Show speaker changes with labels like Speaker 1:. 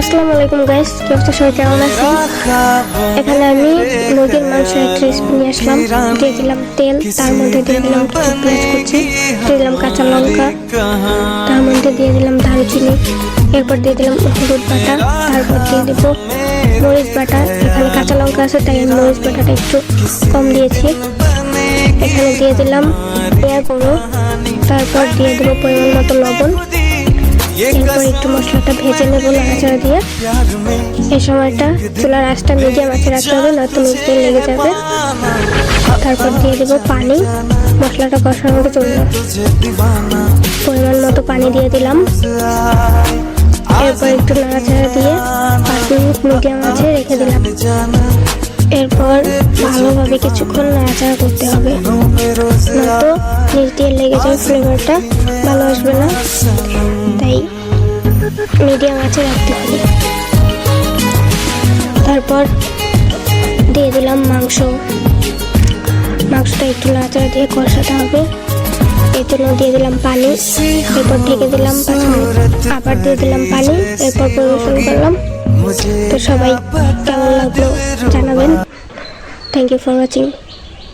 Speaker 1: আসসালামু আলাইকুম গাইস, কি অবস্থা? সবাই কেমন আছেন? এখানে আমি মুরগির মাংসের একটা রেসিপি নিয়ে আসলাম। দিয়ে দিলাম তেল, তার মধ্যে দিয়ে দিলাম কিছু পেঁয়াজ কুচি, দিয়ে দিলাম কাঁচা লঙ্কা, তার মধ্যে দিয়ে দিলাম দারুচিনি, এরপর দিয়ে দিলাম হলুদ বাটা, তারপর দিয়ে দিব মরিচ বাটা। এখানে কাঁচা লঙ্কা আছে তাই আমি মরিচ বাটাটা একটু কম দিয়েছি। এখানে দিয়ে দিলাম পেঁয়াজ গুঁড়ো, তারপর দিয়ে দেবো পরিমাণ মতো লবণ। এরপর একটু মশলাটা ভেজে নেবো নাড়াচাড়া দিয়ে। এই সময়টা চুলার আঁচটা মিডিয়াম আঁচে রাখতে হবে, নয়তো নিচে লেগে যাবে। তারপর দিয়ে দেবো পানি, মশলাটা কষানোর মতো চলবে। পরিমাণ মতো পানি দিয়ে দিলাম। এরপর একটু নাড়াচাড়া দিয়ে 5 মিনিট মিডিয়াম আঁচে রেখে দিলাম। এরপর ভালোভাবে কিছুক্ষণ নাড়াচাড়া করতে হবে, নয়তো নিচ দিয়ে লেগে যাবে, ফ্লেভারটা ভালো আসবে না। তাই মিডিয়াম আঁচে রাখতে হবে। তারপর দিয়ে দিলাম মাংসটা একটু নাড়াচাড়া দিয়ে কষাতে হবে। এর জন্য দিয়ে দিলাম পানি, এরপর ঢেকে দিলাম 5 মিনিট, আবার দিয়ে দিলাম পানি, এরপর পরিবেশন করলাম। তো সবাই কেমন লাগলো জানাবেন। Thank you for watching.